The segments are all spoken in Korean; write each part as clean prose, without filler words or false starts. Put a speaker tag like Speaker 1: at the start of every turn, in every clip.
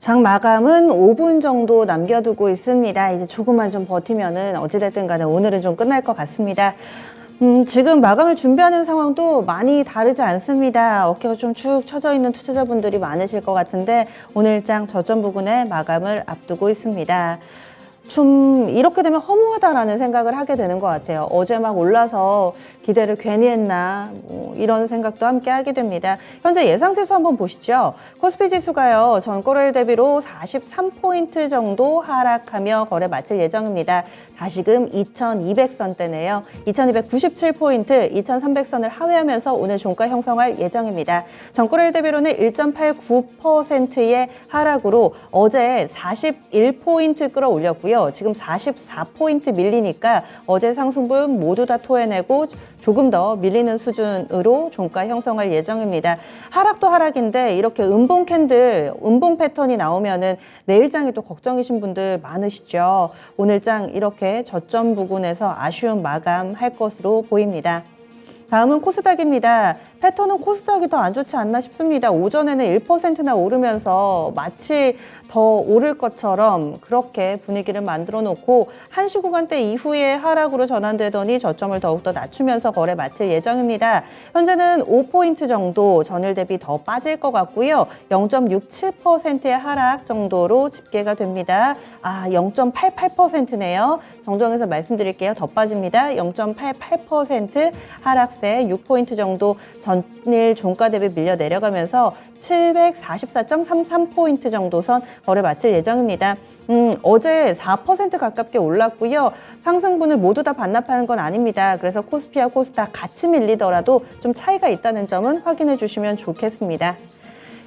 Speaker 1: 장 마감은 5분 정도 남겨두고 있습니다. 이제 조금만 좀 버티면은 어찌됐든 간에 오늘은 좀 끝날 것 같습니다. 지금 마감을 준비하는 상황도 많이 다르지 않습니다. 어깨가 좀 축 처져 있는 투자자분들이 많으실 것 같은데 오늘 장 저점 부근에 마감을 앞두고 있습니다. 좀 이렇게 되면 허무하다라는 생각을 하게 되는 것 같아요. 어제 막 올라서 기대를 괜히 했나 이런 생각도 함께 하게 됩니다. 현재 예상지수 한번 보시죠. 코스피 지수가요. 전거래일 대비로 43포인트 정도 하락하며 거래 마칠 예정입니다. 다시금 2200선대네요. 2297포인트, 2300선을 하회하면서 오늘 종가 형성할 예정입니다. 전거래일 대비로는 1.89%의 하락으로 어제 41포인트 끌어올렸고요. 지금 44포인트 밀리니까 어제 상승분 모두 다 토해내고 조금 더 밀리는 수준으로 종가 형성할 예정입니다. 하락도 하락인데 이렇게 음봉 캔들, 음봉 패턴이 나오면은 내일장이 또 걱정이신 분들 많으시죠. 오늘장 이렇게 저점 부근에서 아쉬운 마감할 것으로 보입니다. 다음은 코스닥입니다. 패턴은 코스닥이 더 안 좋지 않나 싶습니다. 오전에는 1%나 오르면서 마치 더 오를 것처럼 그렇게 분위기를 만들어 놓고 한시 구간대 이후에 하락으로 전환되더니 저점을 더욱더 낮추면서 거래 마칠 예정입니다. 현재는 5포인트 정도 전일 대비 더 빠질 것 같고요. 0.67%의 하락 정도로 집계가 됩니다. 0.88%네요. 정정해서 말씀드릴게요. 더 빠집니다. 0.88% 하락세 6포인트 정도 전일 종가 대비 밀려 내려가면서 744.33포인트 정도 선 거래 마칠 예정입니다. 어제 4% 가깝게 올랐고요. 상승분을 모두 다 반납하는 건 아닙니다. 그래서 코스피와 코스닥 같이 밀리더라도 좀 차이가 있다는 점은 확인해 주시면 좋겠습니다.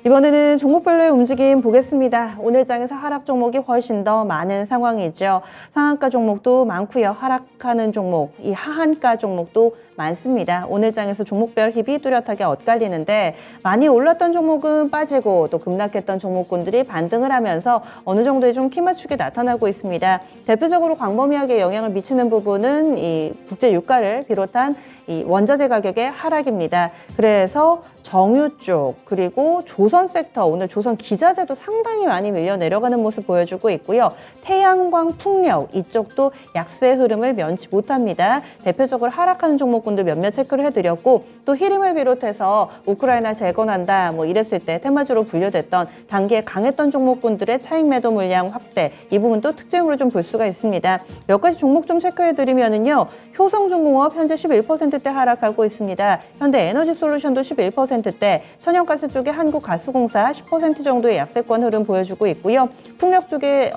Speaker 1: 이번에는 종목별로의 움직임 보겠습니다. 오늘 장에서 하락 종목이 훨씬 더 많은 상황이죠. 상한가 종목도 많고요. 하락하는 종목, 이 하한가 종목도 많습니다. 오늘 장에서 종목별 힙이 뚜렷하게 엇갈리는데 많이 올랐던 종목은 빠지고 또 급락했던 종목군들이 반등을 하면서 어느 정도의 좀 키맞추기 나타나고 있습니다. 대표적으로 광범위하게 영향을 미치는 부분은 이 국제 유가를 비롯한 이 원자재 가격의 하락입니다. 그래서 정유 쪽 그리고 조선 섹터, 오늘 조선 기자재도 상당히 많이 밀려 내려가는 모습 보여주고 있고요. 태양광, 풍력 이쪽도 약세 흐름을 면치 못합니다. 대표적으로 하락하는 종목군들 몇몇 체크를 해드렸고 또 히림을 비롯해서 우크라이나 재건한다 이랬을 때 테마주로 분류됐던 단기에 강했던 종목군들의 차익 매도 물량 확대 이 부분도 특징으로 좀 볼 수가 있습니다. 몇 가지 종목 좀 체크해드리면은요. 효성중공업 현재 11%대 하락하고 있습니다. 현대에너지솔루션도 11%대, 천연가스 쪽에 한국가스공사 10% 정도의 약세권 흐름 보여주고 있고요. 풍력 쪽에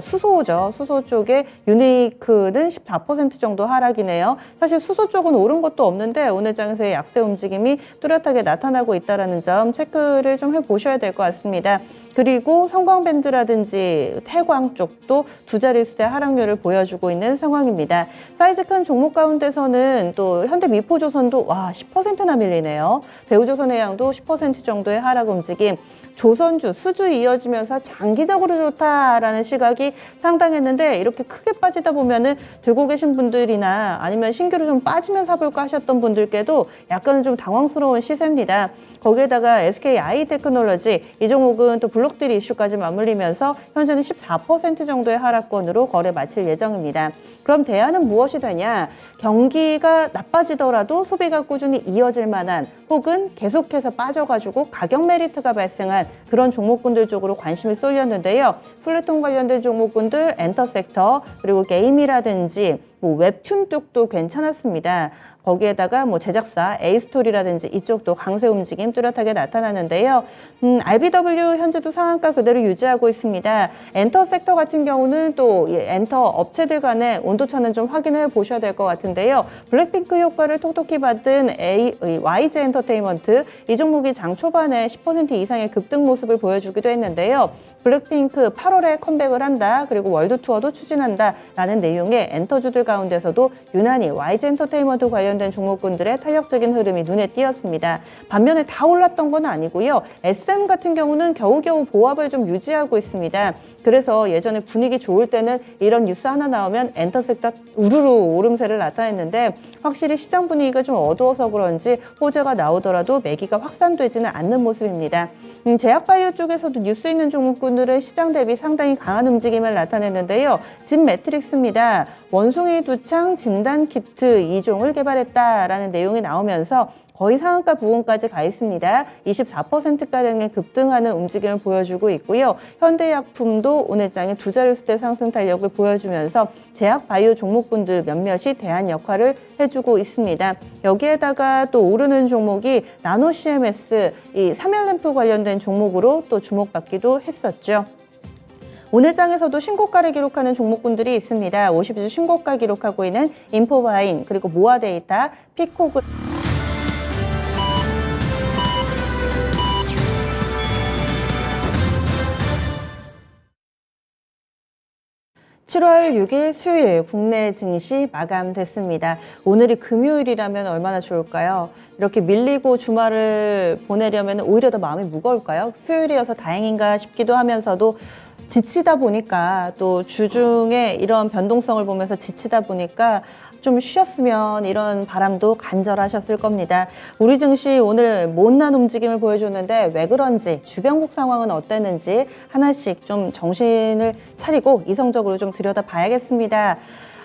Speaker 1: 수소죠. 수소 쪽에 유니크는 14% 정도 하락이네요. 사실 수소 쪽은 오른 것도 없는데 오늘 장에서의 약세 움직임이 뚜렷하게 나타나고 있다는 점 체크를 좀 해보셔야 될 것 같습니다. 그리고 성광밴드라든지 태광 쪽도 두 자릿수의 하락률을 보여주고 있는 상황입니다. 사이즈 큰 종목 가운데서는 또 현대미포조선도 10%나 밀리네요. 대우조선해양도 10% 정도의 하락 움직임. 조선주, 수주 이어지면서 장기적으로 좋다라는 시각이 상당했는데 이렇게 크게 빠지다 보면은 들고 계신 분들이나 아니면 신규로 좀 빠지면 사볼까 하셨던 분들께도 약간은 좀 당황스러운 시세입니다. 거기에다가 SKI테크놀로지 이 종목은 또 블록딜 이슈까지 맞물리면서 현재는 14% 정도의 하락권으로 거래 마칠 예정입니다. 그럼 대안은 무엇이 되냐? 경기가 나빠지더라도 소비가 꾸준히 이어질 만한 혹은 계속해서 빠져가지고 가격 메리트가 발생한 그런 종목군들 쪽으로 관심이 쏠렸는데요. 플랫폼 관련된 종목군들, 엔터 섹터, 그리고 게임이라든지 웹툰 쪽도 괜찮았습니다. 거기에다가 제작사 A스토리라든지 이쪽도 강세 움직임 뚜렷하게 나타나는데요. RBW 현재도 상한가 그대로 유지하고 있습니다. 엔터 섹터 같은 경우는 또 엔터 업체들 간의 온도차는 좀 확인해 보셔야 될 것 같은데요. 블랙핑크 효과를 톡톡히 받은 YG 엔터테인먼트 이 종목이 장 초반에 10% 이상의 급등 모습을 보여주기도 했는데요. 블랙핑크 8월에 컴백을 한다. 그리고 월드 투어도 추진한다. 라는 내용의 엔터주들 가운데서도 유난히 YG 엔터테인먼트 관련된 종목군들의 탄력적인 흐름이 눈에 띄었습니다. 반면에 다 올랐던 건 아니고요. SM 같은 경우는 겨우겨우 보합을 좀 유지하고 있습니다. 그래서 예전에 분위기 좋을 때는 이런 뉴스 하나 나오면 엔터섹터 우르르 오름세를 나타냈는데 확실히 시장 분위기가 좀 어두워서 그런지 호재가 나오더라도 매기가 확산되지는 않는 모습입니다. 제약바이오 쪽에서도 뉴스 있는 종목군들은 시장 대비 상당히 강한 움직임을 나타냈는데요. 진 매트릭스입니다. 원숭이 두창 진단 키트 2종을 개발했다라는 내용이 나오면서 거의 상한가 부근까지 가 있습니다. 24%가량의 급등하는 움직임을 보여주고 있고요. 현대약품도 오늘 장에 두 자릿수대 상승 탄력을 보여주면서 제약바이오 종목군들 몇몇이 대안 역할을 해주고 있습니다. 여기에다가 또 오르는 종목이 나노 CMS, 이 삼열램프 관련된 종목으로 또 주목받기도 했었죠. 오늘 장에서도 신고가를 기록하는 종목군들이 있습니다. 50주 신고가 기록하고 있는 인포바인, 그리고 모아데이터, 피코그 7월 6일 수요일 국내 증시 마감됐습니다. 오늘이 금요일이라면 얼마나 좋을까요? 이렇게 밀리고 주말을 보내려면 오히려 더 마음이 무거울까요? 수요일이어서 다행인가 싶기도 하면서도 지치다 보니까 또 주중에 이런 변동성을 보면서 지치다 보니까 좀 쉬었으면 이런 바람도 간절하셨을 겁니다. 우리 증시 오늘 못난 움직임을 보여줬는데 왜 그런지 주변국 상황은 어땠는지 하나씩 좀 정신을 차리고 이성적으로 좀 들여다봐야겠습니다.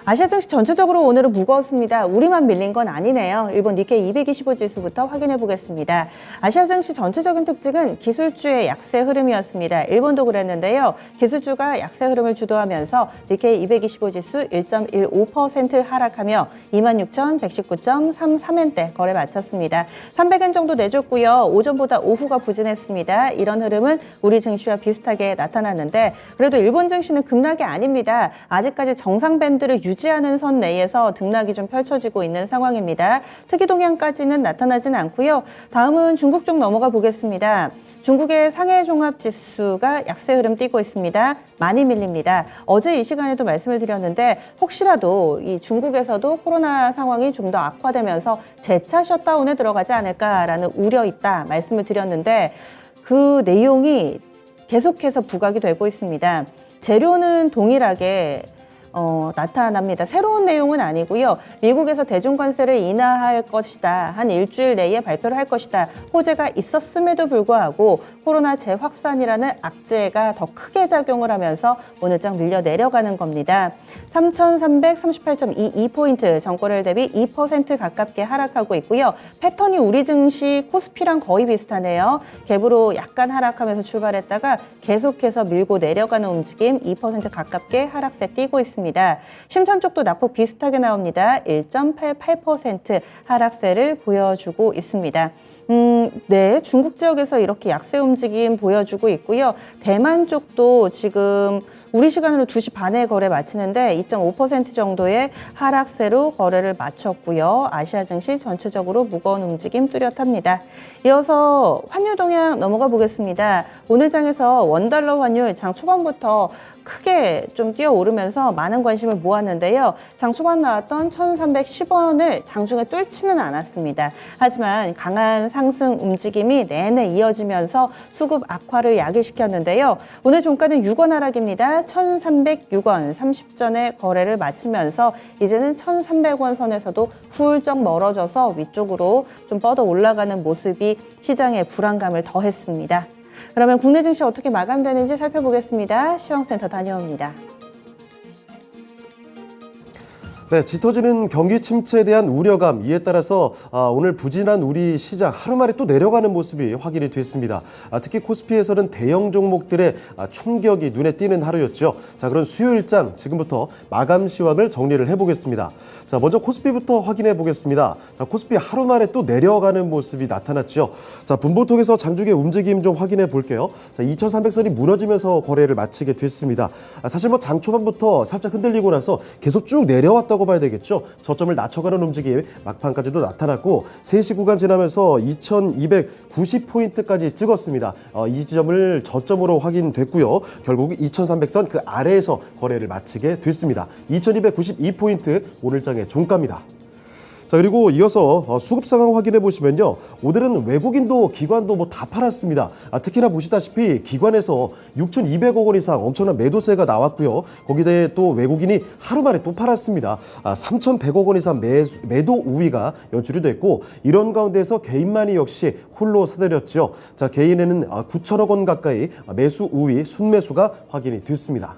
Speaker 1: 아시아 증시 전체적으로 오늘은 무거웠습니다. 우리만 밀린 건 아니네요. 일본 니케이 225 지수부터 확인해 보겠습니다. 아시아 증시 전체적인 특징은 기술주의 약세 흐름이었습니다. 일본도 그랬는데요. 기술주가 약세 흐름을 주도하면서 니케이 225 지수 1.15% 하락하며 26,119.33엔대 거래 마쳤습니다. 300엔 정도 내줬고요. 오전보다 오후가 부진했습니다. 이런 흐름은 우리 증시와 비슷하게 나타났는데 그래도 일본 증시는 급락이 아닙니다. 아직까지 정상 밴드를 유지하는 선 내에서 등락이 좀 펼쳐지고 있는 상황입니다. 특이 동향까지는 나타나진 않고요. 다음은 중국 쪽 넘어가 보겠습니다. 중국의 상해 종합 지수가 약세 흐름 띄고 있습니다. 많이 밀립니다. 어제 이 시간에도 말씀을 드렸는데 혹시라도 이 중국에서도 코로나 상황이 좀 더 악화되면서 재차 셧다운에 들어가지 않을까라는 우려 있다 말씀을 드렸는데 그 내용이 계속해서 부각이 되고 있습니다. 재료는 동일하게 나타납니다. 새로운 내용은 아니고요. 미국에서 대중관세를 인하할 것이다. 한 일주일 내에 발표를 할 것이다. 호재가 있었음에도 불구하고 코로나 재확산이라는 악재가 더 크게 작용을 하면서 오늘장 밀려 내려가는 겁니다. 3,338.22포인트 전거래일 대비 2% 가깝게 하락하고 있고요. 패턴이 우리 증시 코스피랑 거의 비슷하네요. 갭으로 약간 하락하면서 출발했다가 계속해서 밀고 내려가는 움직임 2% 가깝게 하락세 띄고 있습니다. 심천 쪽도 낙폭 비슷하게 나옵니다. 1.88% 하락세를 보여주고 있습니다. 네, 중국 지역에서 이렇게 약세 움직임 보여주고 있고요. 대만 쪽도 지금 우리 시간으로 2시 반에 거래 마치는데 2.5% 정도의 하락세로 거래를 마쳤고요. 아시아 증시 전체적으로 무거운 움직임 뚜렷합니다. 이어서 환율 동향 넘어가 보겠습니다. 오늘 장에서 원달러 환율 장 초반부터 크게 좀 뛰어오르면서 많은 관심을 모았는데요. 장 초반 나왔던 1,310원을 장중에 뚫지는 않았습니다. 하지만 강한 상승 움직임이 내내 이어지면서 수급 악화를 야기시켰는데요. 오늘 종가는 6원 하락입니다. 1,306원 30전에 거래를 마치면서 이제는 1,300원 선에서도 훌쩍 멀어져서 위쪽으로 좀 뻗어 올라가는 모습이 시장의 불안감을 더했습니다. 그러면 국내 증시 어떻게 마감되는지 살펴보겠습니다. 시황센터 다녀옵니다.
Speaker 2: 네, 짙어지는 경기 침체에 대한 우려감, 이에 따라서 오늘 부진한 우리 시장 하루 만에 또 내려가는 모습이 확인이 됐습니다. 특히 코스피에서는 대형 종목들의 충격이 눈에 띄는 하루였죠. 자, 그런 수요일장 지금부터 마감 시황을 정리를 해보겠습니다. 자, 먼저 코스피부터 확인해 보겠습니다. 자, 코스피 하루 만에 또 내려가는 모습이 나타났죠. 자, 분보통에서 장중의 움직임 좀 확인해 볼게요. 자, 2,300선이 무너지면서 거래를 마치게 됐습니다. 사실 장 초반부터 살짝 흔들리고 나서 계속 쭉 내려왔던 내려갔다고 봐야 되겠죠. 저점을 낮춰가는 움직임 막판까지도 나타났고 3시 구간 지나면서 2290포인트까지 찍었습니다. 이 지점을 저점으로 확인됐고요. 결국 2300선 그 아래에서 거래를 마치게 됐습니다. 2292포인트 오늘장의 종가입니다. 자, 그리고 이어서 수급 상황 확인해 보시면요. 오늘은 외국인도 기관도 다 팔았습니다. 특히나 보시다시피 기관에서 6,200억 원 이상 엄청난 매도세가 나왔고요. 거기에 또 외국인이 하루 만에 또 팔았습니다. 3,100억 원 이상 매도 우위가 연출이 됐고 이런 가운데서 개인만이 역시 홀로 사들였죠. 자, 개인에는 9천억 원 가까이 매수 우위 순매수가 확인이 됐습니다.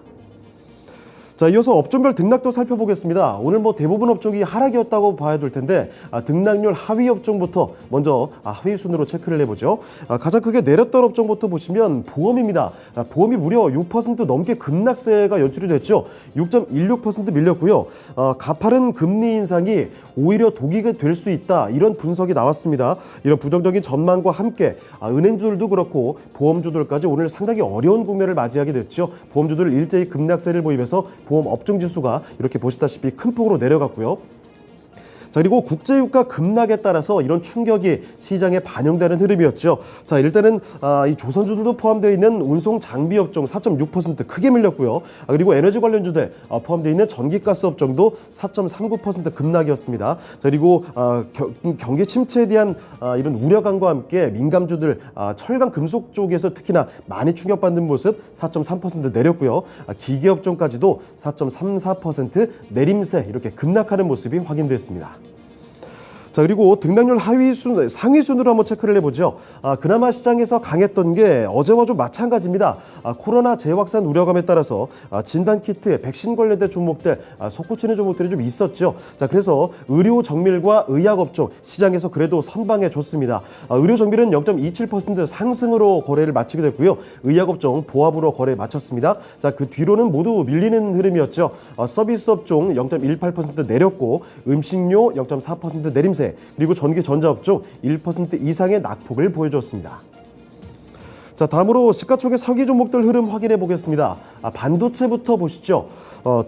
Speaker 2: 자, 이어서 업종별 등락도 살펴보겠습니다. 오늘 대부분 업종이 하락이었다고 봐야 될 텐데 등락률 하위 업종부터 먼저 하위 순으로 체크를 해보죠. 가장 크게 내렸던 업종부터 보시면 보험입니다. 보험이 무려 6% 넘게 급락세가 연출이 됐죠. 6.16% 밀렸고요. 가파른 금리 인상이 오히려 독이 될 수 있다. 이런 분석이 나왔습니다. 이런 부정적인 전망과 함께 은행주들도 그렇고 보험주들까지 오늘 상당히 어려운 국면을 맞이하게 됐죠. 보험주들 일제히 급락세를 보이면서 보험 업종 지수가 이렇게 보시다시피 큰 폭으로 내려갔고요. 자, 그리고 국제유가 급락에 따라서 이런 충격이 시장에 반영되는 흐름이었죠. 자, 일단은 이 조선주들도 포함되어 있는 운송 장비 업종 4.6% 크게 밀렸고요. 그리고 에너지 관련주들 포함되어 있는 전기가스 업종도 4.39% 급락이었습니다. 자, 그리고 경기 침체에 대한 이런 우려감과 함께 민감주들 철강 금속 쪽에서 특히나 많이 충격받는 모습 4.3% 내렸고요. 기계 업종까지도 4.34% 내림세 이렇게 급락하는 모습이 확인됐습니다. 자, 그리고 등락률 상위 순으로 한번 체크를 해보죠. 그나마 시장에서 강했던 게 어제와 좀 마찬가지입니다. 코로나 재확산 우려감에 따라서 진단키트, 백신 관련된 종목들 솟구치는 종목들이 좀 있었죠. 자, 그래서 의료 정밀과 의약 업종 시장에서 그래도 선방해 줬습니다. 의료 정밀은 0.27% 상승으로 거래를 마치게 됐고요. 의약 업종 보합으로 거래 마쳤습니다. 자, 그 뒤로는 모두 밀리는 흐름이었죠. 서비스 업종 0.18% 내렸고 음식료 0.4% 내림세 그리고 전기 전자업종 1% 이상의 낙폭을 보여줬습니다. 자, 다음으로 시가총액 상위 종목들 흐름 확인해 보겠습니다. 반도체부터 보시죠.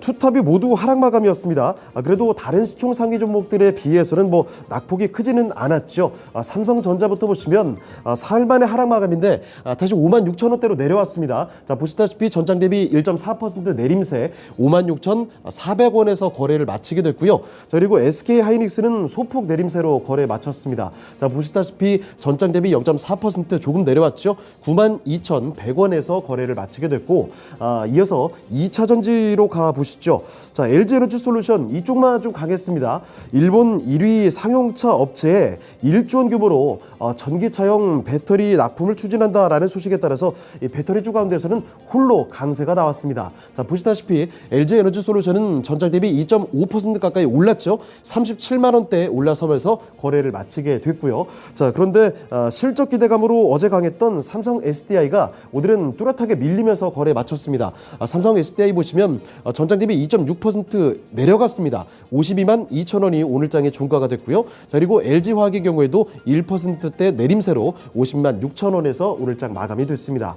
Speaker 2: 투탑이 모두 하락 마감이었습니다. 그래도 다른 시총 상위 종목들에 비해서는 낙폭이 크지는 않았죠. 삼성전자부터 보시면 사흘 만에 하락 마감인데 다시 56,000원대로 내려왔습니다. 자, 보시다시피 전장 대비 1.4% 내림세 56,400원에서 거래를 마치게 됐고요. 자, 그리고 SK 하이닉스는 소폭 내림세로 거래 마쳤습니다. 자, 보시다시피 전장 대비 0.4% 조금 내려왔죠. 92,100원에서 거래를 마치게 됐고 이어서 2차 전지로 가보시죠. 자, LG에너지솔루션 이쪽만 좀 강했습니다. 일본 1위 상용차 업체에 1조 원 규모로 전기차용 배터리 납품을 추진한다라는 소식에 따라서 이 배터리주 가운데서는 홀로 강세가 나왔습니다. 자, 보시다시피 LG에너지솔루션은 전장 대비 2.5% 가까이 올랐죠. 37만 원대에 올라서면서 거래를 마치게 됐고요. 자, 그런데 실적 기대감으로 어제 강했던 삼성 SDI가 오늘은 뚜렷하게 밀리면서 거래 마쳤습니다. 삼성 SDI 보시면 전장 대비 2.6% 내려갔습니다. 52만 2천 원이 오늘장의 종가가 됐고요. 자, 그리고 LG화학의 경우에도 1%대 내림세로 50만 6천 원에서 오늘장 마감이 됐습니다.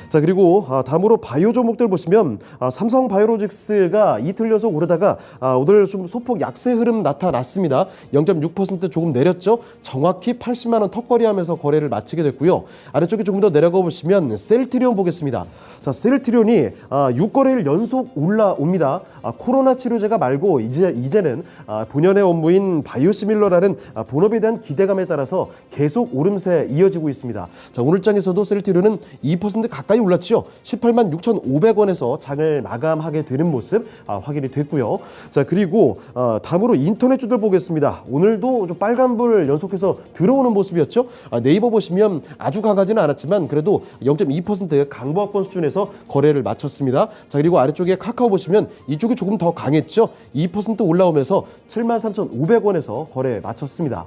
Speaker 2: 자, 그리고 다음으로 바이오 종목들 보시면 삼성 바이오로직스가 이틀 연속 오르다가 오늘 좀 소폭 약세 흐름 나타났습니다. 0.6% 조금 내렸죠. 정확히 80만 원 턱걸이하면서 거래를 마치게 됐고요. 아래쪽에 조금 더 내려가 보시면 셀트리온 보겠습니다. 자, 셀트리온이 6거래일 연속 올라옵니다. 코로나 치료제가 말고 이제는 본연의 업무인 바이오시밀러라는 본업에 대한 기대감에 따라서 계속 오름세 이어지고 있습니다. 자, 오늘장에서도 셀트리온은 2% 가까이 올랐죠. 18만 6,500원에서 장을 마감하게 되는 모습 확인이 됐고요. 자, 그리고 다음으로 인터넷주들 보겠습니다. 오늘도 좀 빨간불 연속해서 들어오는 모습이었죠. 네이버 보시면 아주 강하지는 않았지만 그래도 0.2% 강보합권 수준에서 거래를 마쳤습니다. 자, 그리고 아래쪽에 카카오 보시면 이쪽이 조금 더 강했죠. 2% 올라오면서 73,500원에서 거래 마쳤습니다.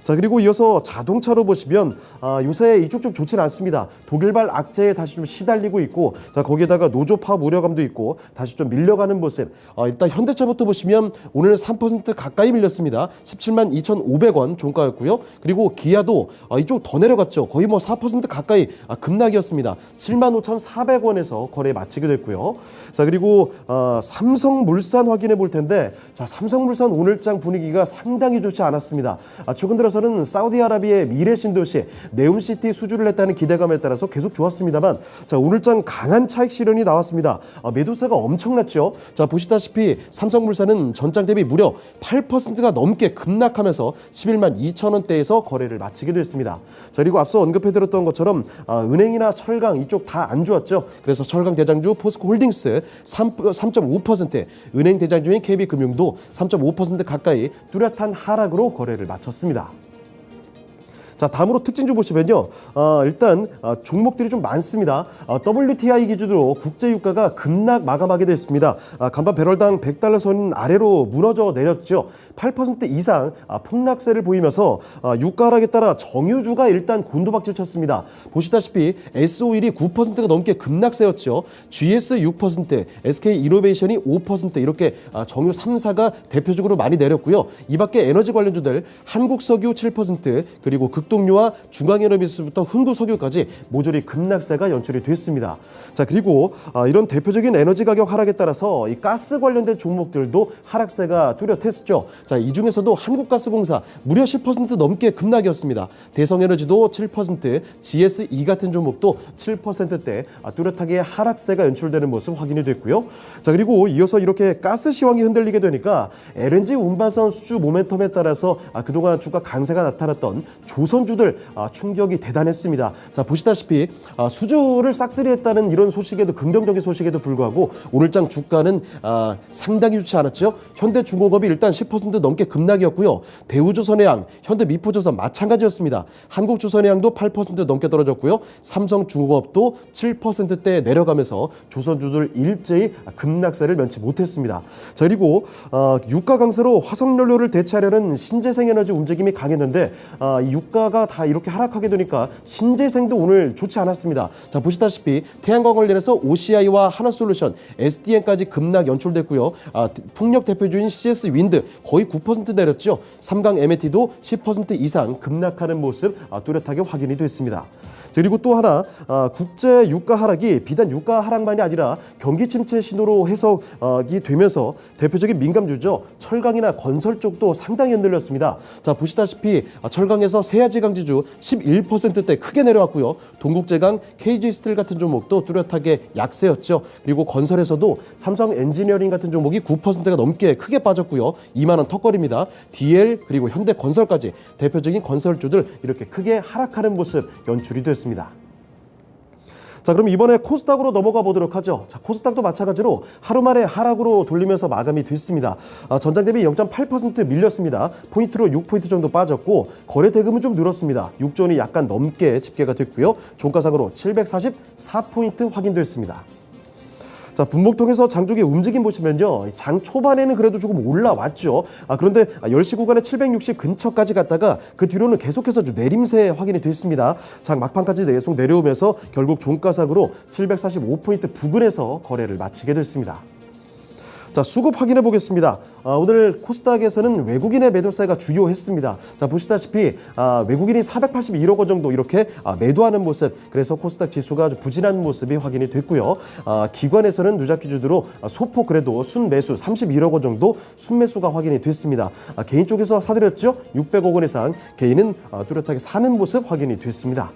Speaker 2: 자, 그리고 이어서 자동차로 보시면 요새 이쪽 좀 좋지는 않습니다. 독일발 악재에 다시 좀 시달리고 있고, 자, 거기에다가 노조 파업 우려감도 있고 다시 좀 밀려가는 모습. 일단 현대차부터 보시면 오늘 3% 가까이 밀렸습니다. 17만 2,500원 종가였고요. 그리고 기아도 이쪽 더 내려갔죠. 거의 뭐 4% 가까이 급락이었습니다. 7만 5,400원에서 거래 마치게 됐고요. 자, 그리고 삼성물산 확인해 볼 텐데, 자, 삼성물산 오늘장 분위기가 상당히 좋지 않았습니다. 최근 들어서는 사우디아라비아의 미래 신도시 네움시티 수주를 했다는 기대감에 따라서 계속 좋았습니다만, 자, 오늘장 강한 차익 실현이 나왔습니다. 매도세가 엄청났죠. 자, 보시다시피 삼성물산은 전장 대비 무려 8%가 넘게 급락하면서 11만 2천 원대에서 거래를 마치게 됐습니다. 자, 그리고 앞서 언급해드렸던 것처럼 은행이나 철강 이쪽 다 안 좋았죠. 그래서 철강 대장주 포스코홀딩스 3.5%, 은행 대장주인 KB금융도 3.5% 가까이 뚜렷한 하락으로 거래를 마쳤습니다. 자, 다음으로 특징주 보시면요. 일단 종목들이 좀 많습니다. WTI 기준으로 국제 유가가 급락 마감하게 됐습니다. 간판 배럴당 100달러 선 아래로 무너져 내렸죠. 8% 이상 폭락세를 보이면서 유가 하락에 따라 정유주가 일단 곤두박질 쳤습니다. 보시다시피 S-오일이 9%가 넘게 급락세였죠. GS 6%, SK 이노베이션이 5% 이렇게 정유 3사가 대표적으로 많이 내렸고요. 이 밖에 에너지 관련주들 한국석유 7%, 그리고 극동유와 중앙에너비스부터 흥구석유까지 모조리 급락세가 연출이 됐습니다. 자, 그리고 이런 대표적인 에너지 가격 하락에 따라서 이 가스 관련된 종목들도 하락세가 뚜렷했죠. 자, 이 중에서도 한국가스공사 무려 10% 넘게 급락이었습니다. 대성에너지도 7%, GS2 같은 종목도 7%대 뚜렷하게 하락세가 연출되는 모습 확인이 됐고요. 자, 그리고 이어서 이렇게 가스 시황이 흔들리게 되니까 LNG 운반선 수주 모멘텀에 따라서 그동안 주가 강세가 나타났던 조선주들 충격이 대단했습니다. 자, 보시다시피 수주를 싹쓸이했다는 이런 소식에도, 긍정적인 소식에도 불구하고 오늘장 주가는 상당히 좋지 않았죠. 현대중공업이 일단 10% 넘게 급락이었고요. 대우조선해양, 현대미포조선 마찬가지였습니다. 한국조선해양도 8% 넘게 떨어졌고요. 삼성중공업도 7%대 내려가면서 조선주들 일제히 급락세를 면치 못했습니다. 자, 그리고 유가 강세로 화석연료를 대체하려는 신재생에너지 움직임이 강했는데 이 유가가 다 이렇게 하락하게 되니까 신재생도 오늘 좋지 않았습니다. 자, 보시다시피 태양광 관련해서 OCI와 하나솔루션, SDN까지 급락 연출됐고요. 풍력 대표주인 CS-윈드 거의 9% 내렸죠. 삼강 M&T도 10% 이상 급락하는 모습 뚜렷하게 확인이 됐습니다. 그리고 또 하나, 국제 유가 하락이 비단 유가 하락만이 아니라 경기 침체 신호로 해석이 되면서 대표적인 민감주죠. 철강이나 건설 쪽도 상당히 흔들렸습니다. 자, 보시다시피 철강에서 세아지강지주 11%대 크게 내려왔고요. 동국제강, KG스틸 같은 종목도 뚜렷하게 약세였죠. 그리고 건설에서도 삼성 엔지니어링 같은 종목이 9%가 넘게 크게 빠졌고요. 2만 원 턱걸입니다. DL 그리고 현대건설까지 대표적인 건설주들 이렇게 크게 하락하는 모습 연출이 됐습니다. 자, 그럼 이번에 코스닥으로 넘어가 보도록 하죠. 자, 코스닥도 마찬가지로 하루 만에 하락으로 돌리면서 마감이 됐습니다. 전장 대비 0.8% 밀렸습니다. 포인트로 6포인트 정도 빠졌고 거래 대금은 좀 늘었습니다. 6조 원이 약간 넘게 집계가 됐고요. 종가상으로 744포인트 확인됐습니다. 자, 분목통에서 장중의 움직임 보시면요. 장 초반에는 그래도 조금 올라왔죠. 그런데 10시 구간에 760 근처까지 갔다가 그 뒤로는 계속해서 좀 내림세 확인이 됐습니다. 장 막판까지 계속 내려오면서 결국 종가상으로 745포인트 부근에서 거래를 마치게 됐습니다. 자, 수급 확인해 보겠습니다. 오늘 코스닥에서는 외국인의 매도세가 주요했습니다. 자, 보시다시피 외국인이 481억 원 정도 이렇게 매도하는 모습, 그래서 코스닥 지수가 아주 부진한 모습이 확인이 됐고요. 기관에서는 누적기준으로 소폭 그래도 순매수 31억 원 정도 순매수가 확인이 됐습니다. 개인 쪽에서 사들였죠. 600억 원 이상 개인은 뚜렷하게 사는 모습 확인이 됐습니다.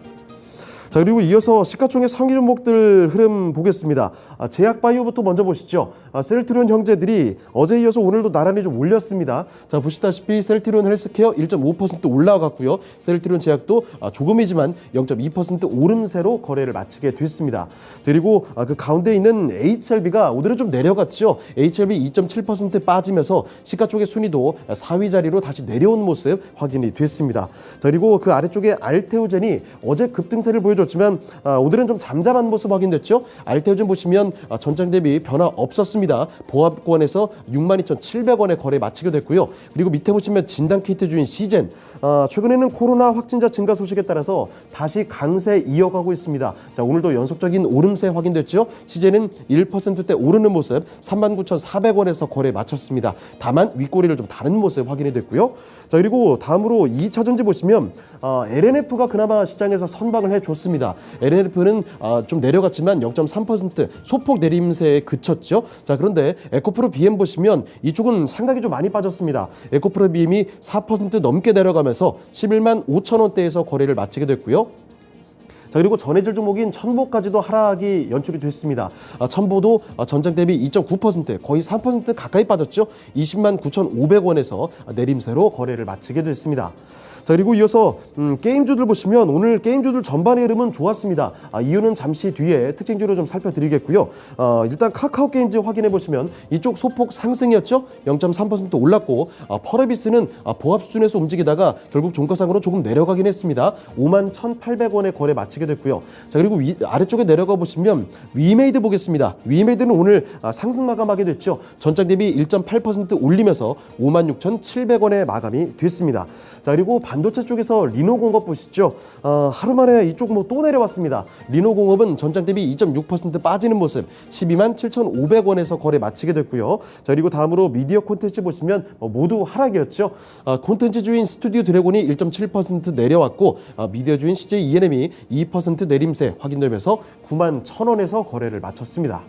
Speaker 2: 자, 그리고 이어서 시가총액 상위 종목들 흐름 보겠습니다. 제약바이오부터 먼저 보시죠. 셀트리온 형제들이 어제 이어서 오늘도 나란히 좀 올렸습니다. 자, 보시다시피 셀트리온 헬스케어 1.5% 올라갔고요. 셀트리온 제약도 조금이지만 0.2% 오름세로 거래를 마치게 됐습니다. 그리고 그 가운데 있는 HLB가 오늘은 좀 내려갔죠. HLB 2.7% 빠지면서 시가총액 순위도 4위 자리로 다시 내려온 모습 확인이 됐습니다. 자, 그리고 그 아래쪽에 알테오젠이 어제 급등세를 보여줬죠. 보였지만 오늘은 좀 잠잠한 모습 확인됐죠. 알테오준 보시면 전장 대비 변화 없었습니다. 보합권에서 62,700원에 거래 마치게 됐고요. 그리고 밑에 보시면 진단키트 주인 시젠, 최근에는 코로나 확진자 증가 소식에 따라서 다시 강세 이어가고 있습니다. 자, 오늘도 연속적인 오름세 확인됐죠. 시젠은 1%대 오르는 모습 39,400원에서 거래 마쳤습니다. 다만 윗꼬리를 좀 다른 모습 확인이 됐고요. 자, 그리고 다음으로 2차전지 보시면 LNF가 그나마 시장에서 선방을 해줬습니다. LNF는 좀 내려갔지만 0.3% 소폭 내림세에 그쳤죠. 자, 그런데 에코프로 BM 보시면 이쪽은 상당히 좀 많이 빠졌습니다. 에코프로 BM이 4% 넘게 내려가면서 11만 5천 원대에서 거래를 마치게 됐고요. 자, 그리고 전해질 종목인 첨보까지도 하락이 연출이 됐습니다. 첨보도 전장 대비 2.9% 거의 3% 가까이 빠졌죠. 20만 9,500원에서 내림세로 거래를 마치게 됐습니다. 자, 그리고 이어서 게임주들 보시면 오늘 게임주들 전반의 흐름은 좋았습니다. 이유는 잠시 뒤에 특징주로 좀 살펴드리겠고요. 일단 카카오 게임즈 확인해 보시면 이쪽 소폭 상승이었죠. 0.3% 올랐고 펄어비스는 보합 수준에서 움직이다가 결국 종가상으로 조금 내려가긴 했습니다. 5만 1,800원에 거래 마치게 됐고요. 자, 그리고 아래쪽에 내려가 보시면 위메이드 보겠습니다. 위메이드는 오늘 상승 마감하게 됐죠. 전장 대비 1.8% 올리면서 5만 6,700원에 마감이 됐습니다. 자, 그리고 반도체 쪽에서 리노공업 보시죠. 하루 만에 이쪽 뭐 또 내려왔습니다. 리노공업은 전장 대비 2.6% 빠지는 모습 12만 7,500원에서 거래 마치게 됐고요. 자, 그리고 다음으로 미디어 콘텐츠 보시면 모두 하락이었죠. 콘텐츠 주인 스튜디오 드래곤이 1.7% 내려왔고 미디어 주인 CJ ENM이 2% 내림세 확인되면서 9만 1,000원에서 거래를 마쳤습니다.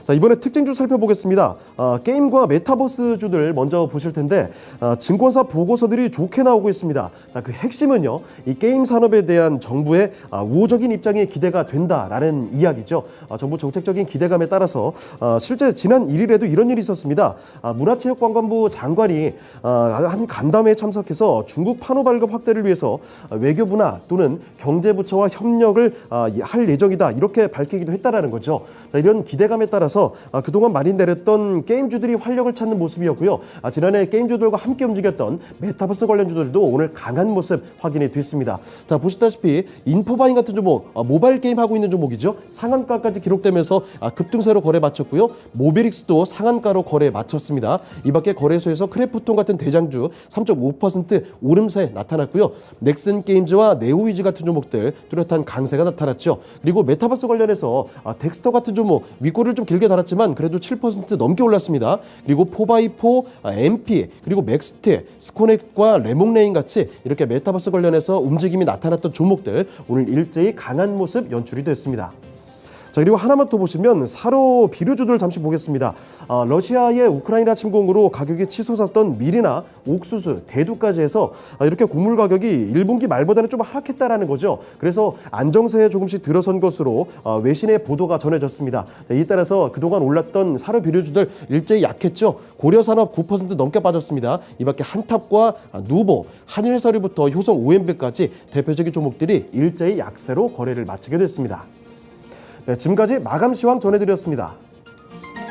Speaker 2: 자, 이번에 특징주 살펴보겠습니다. 게임과 메타버스주들 먼저 보실 텐데 증권사 보고서들이 좋게 나오고 있습니다. 자, 그 핵심은요, 이 게임 산업에 대한 정부의 우호적인 입장이 기대가 된다라는 이야기죠. 정부 정책적인 기대감에 따라서 실제 지난 1일에도 이런 일이 있었습니다. 문화체육관광부 장관이 한 간담회에 참석해서 중국 판호 발급 확대를 위해서 외교부나 또는 경제부처와 협력을 할 예정이다 이렇게 밝히기도 했다라는 거죠. 자, 이런 기대감에 따라서 그동안 많이 내렸던 게임주들이 활력을 찾는 모습이었고요. 지난해 게임주들과 함께 움직였던 메타버스 관련주들도 오늘 강한 모습 확인이 됐습니다. 자, 보시다시피 인포바인 같은 종목, 모바일 게임 하고 있는 종목이죠. 상한가까지 기록되면서 급등세로 거래 마쳤고요. 모비릭스도 상한가로 거래 마쳤습니다. 이 밖에 거래소에서 크래프톤 같은 대장주 3.5% 오름세 나타났고요. 넥슨 게임즈와 네오위즈 같은 종목들 뚜렷한 강세가 나타났죠. 그리고 메타버스 관련해서 덱스터 같은 종목 윗골을 좀 길게 달았지만 그래도 7% 넘게 올랐습니다. 그리고 4x4, MP, 그리고 맥스테, 스코넥과 레몽레인 같이 이렇게 메타버스 관련해서 움직임이 나타났던 종목들 오늘 일제히 강한 모습 연출이 됐습니다. 자, 그리고 하나만 더 보시면 사료 비료주들 잠시 보겠습니다. 러시아의 우크라이나 침공으로 가격이 치솟았던 밀이나 옥수수, 대두까지 해서 이렇게 곡물 가격이 1분기 말보다는 좀 하락했다라는 거죠. 그래서 안정세에 조금씩 들어선 것으로 외신의 보도가 전해졌습니다. 이에 따라서 그동안 올랐던 사료 비료주들 일제히 약했죠. 고려산업 9% 넘게 빠졌습니다. 이 밖에 한탑과 누보, 한일사료부터 효성 OMB까지 대표적인 종목들이 일제히 약세로 거래를 마치게 됐습니다. 네, 지금까지 마감 시황 전해드렸습니다.